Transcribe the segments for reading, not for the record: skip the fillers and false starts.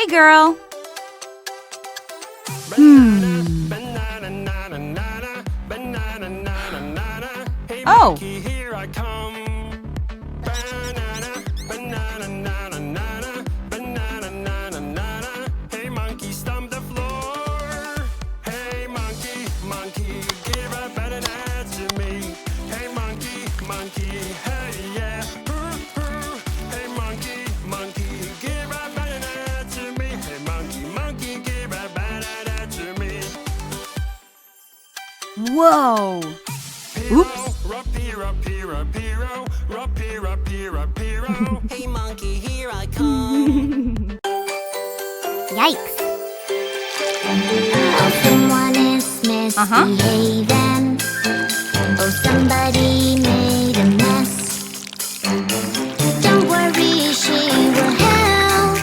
Hey, girl. Oh. Hey monkey, stomp the floor. Hey monkey, monkey, give a banana to me. Hey monkey, monkey, hey yeah. Hey monkey, monkey, give a banana to me. Hey monkey, monkey, give a banana to me. Whoa. Oops. Hey monkey, here I come. Yikes. Oh, someone is misbehaving. Oh, somebody made a mess. Don't worry, she will help.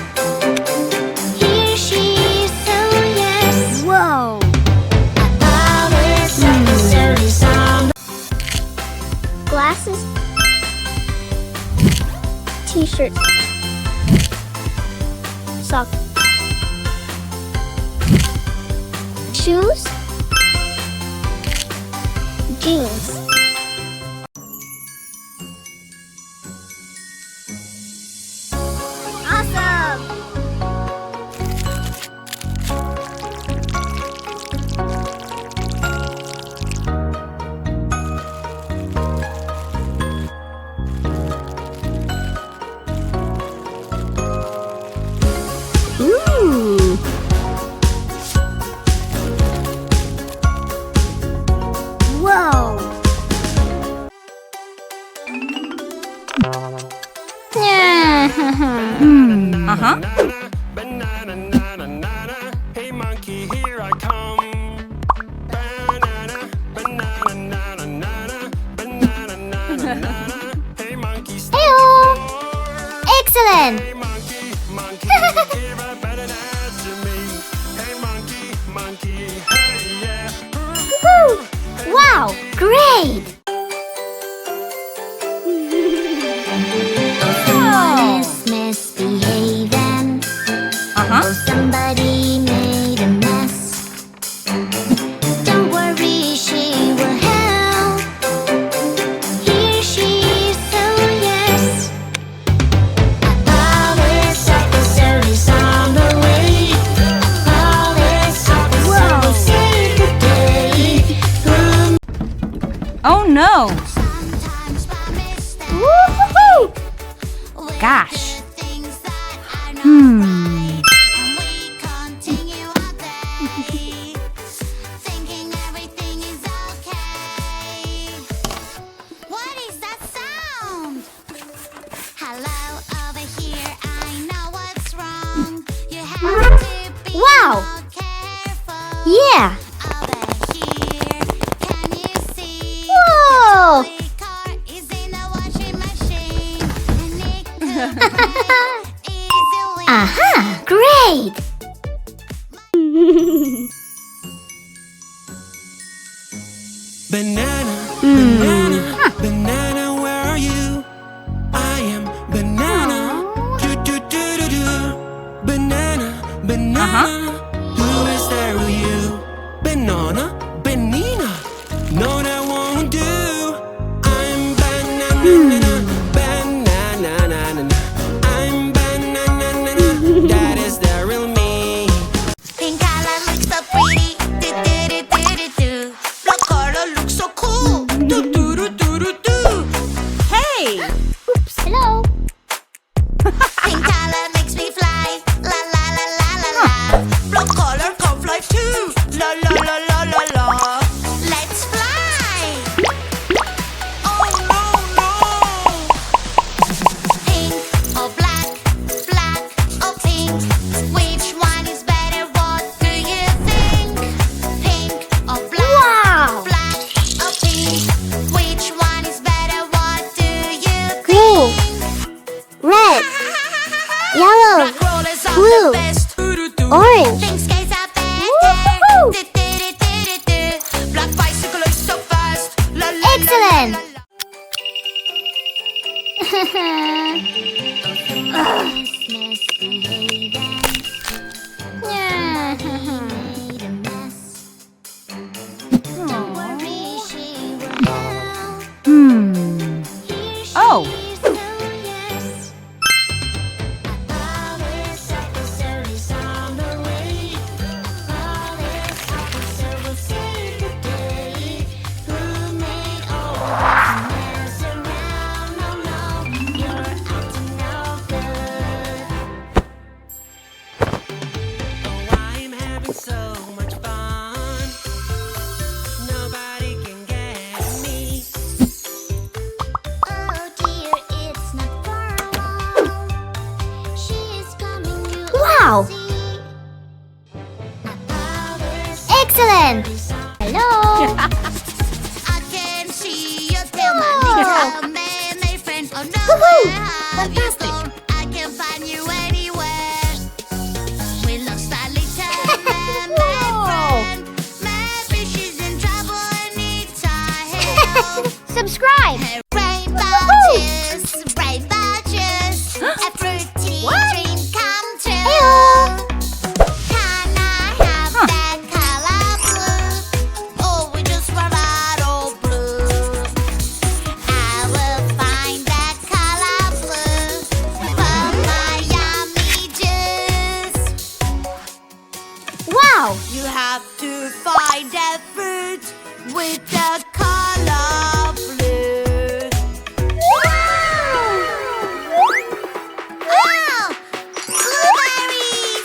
Here she is, so yes. Whoa. Police officer is on. Glasses, t-shirt, socks, shoes, jeans. Awesome! Ooh. Whoa. Uh-huh. Hey monkey, here I come. Hey monkey, stop Heyo! the floor. Excellent! Hey monkey, monkey, give a banana to me. Hey monkey, monkey, hey yeah. Woohoo! Wow! Great! Someone is misbehaving. Uh-huh. Oh, somebody made a mess. Don't worry, she will help. Here she is, so yes. A police officer is on the way. A police officer will save the day. Oh, no. Sometimes by mistake. Woohoo! Gosh. And we continue our day, thinking everything is okay. What is that sound? Hello, over here, I know what's wrong. You have to be more careful. Yeah. Over here, can you see? Whoa! The toy car is in the washing machine, and it could break easily. Aha! Great! Banana, banana, banana, where are you? I am banana. Do do do do do. Banana, banana. Who is there with you? Banana, banana. No, that won't do. I'm banana, banana, I'm banana. That is the real me. Pink color looks so pretty. Do do do do do do. Blue color looks so cool. Do do do do do do. Hey. Oops. Hello. Pink color makes me fly. La la la la la la. Blue color can fly too. La la la la la la. Let's fly. Oh no no. Pink or black, black or pink. Which one is better? What do you think? Pink or black, black or pink. Which one is better? What do you think? Green, red, yellow, blue, orange. Pink skates are better. Black bicycle is so fast. La, la, excellent. so much fun. Nobody can get me. Oh dear, it's not far along. She is coming, you Wow! will see. Others Excellent! Hello! I can see you tell my little man, friend. Oh no, Woohoo! where have you Fantastic. gone? I can find you anywhere. We lost our little man, friend. Maybe she's in trouble and needs our help. Subscribe! Rainbow juice, a fruity dream come true. Heyo. Can I have that color blue? Oh, we just run out of blue. I will find that color blue for my yummy juice. Wow! You have to find that fruit with the color blue. Oh, blueberries!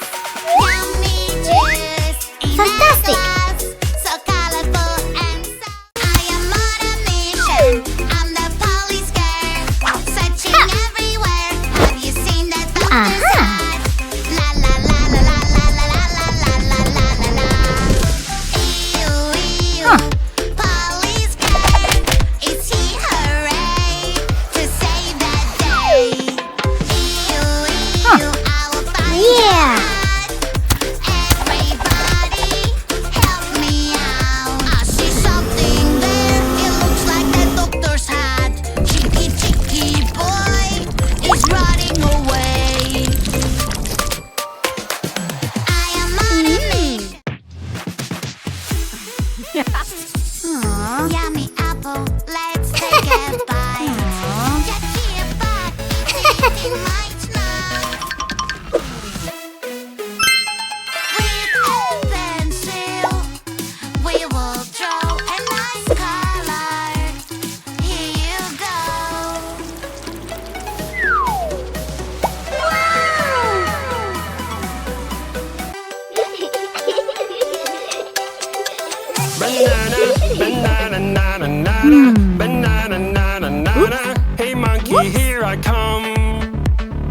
Yummy juice in a Fantastic. glass, so colorful and so. I am on a mission. I'm the police girl, searching everywhere. Have you seen that doctor's hat? La la la la la la la la la la la la la. Ew ew. Police girl, is he hooray to save that day? Ew ew. I will find Yeah. everybody, help me out. I see something there. It looks like that doctor's hat. Cheeky, cheeky boy is running away. I am on a mission. Yummy apple, let's take a bite. Get here, bud. It's eating right now. With a pencil, we will draw a nice color. Here you go. Banana, banana, nana, banana, nana, nana. Hey monkey, here I come.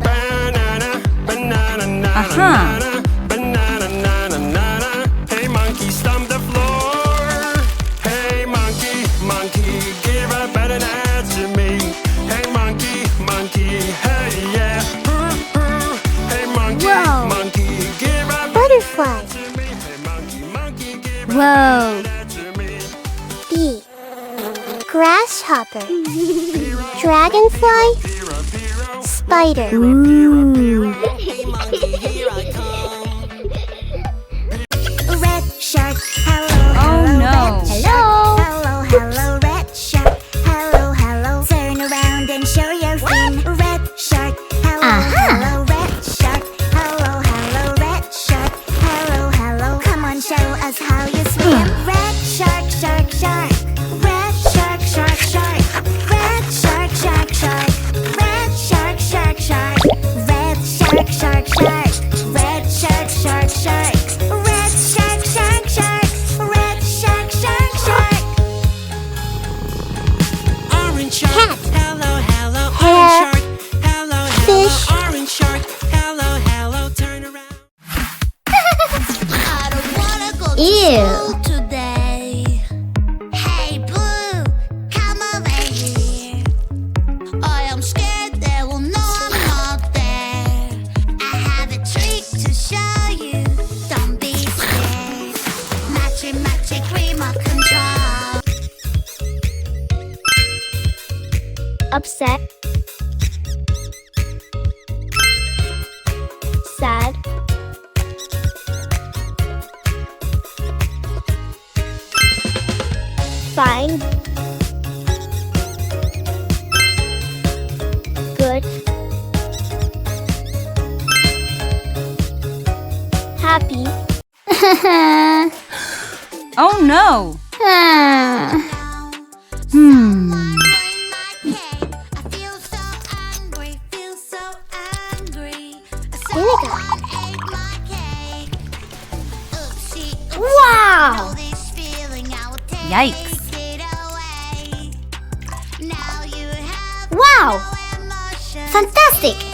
Banana, banana, nana, nana, banana, nana, nana. Hey monkey, stomp the floor. Hey monkey, monkey, give a banana to me. Hey monkey, monkey, hey yeah. Hey monkey, Whoa. monkey, give a Butterfly. to me. Hey monkey, monkey, give a Whoa! banana to me. B. Grasshopper. Dragonfly. Spider. Ooh. Hey monkey, here I come. Red shark, hello, Oh, hello, no. red shark. Hello. Hello, hello, red shark. Hello, hello. Turn around and show your fin. Red shark. Hello, hello, red shark. Hello, hello, red shark. Hello, hello. Come on, show us how you swim. Red shark, shark, shark. Red shark, shark, shark. Red shark, shark, shark. Red shark, shark, shark. Red shark, shark, shark. Red shark, shark, shark. Red shark, shark, shark. Red shark, shark, shark. Orange shark, Cat. hello, hello, Hair. orange shark, hello, Fish. hello, orange shark, hello, hello, turn around. I don't wanna go to Ew. school today. Hey Blue, come over here. I am scared they will know I'm not there. I have a trick to show you. Don't be scared. Magic, magic remote control. Upset. Sad. Fine. Good. Happy. Oh no! Now, Hmm. someone ruined my cake. I feel so angry, feel so angry. Vinegar. Someone ate my cake. Oops, Wow! This feeling I will take Yikes. it away. Now you have Wow! no emotions. Fantastic!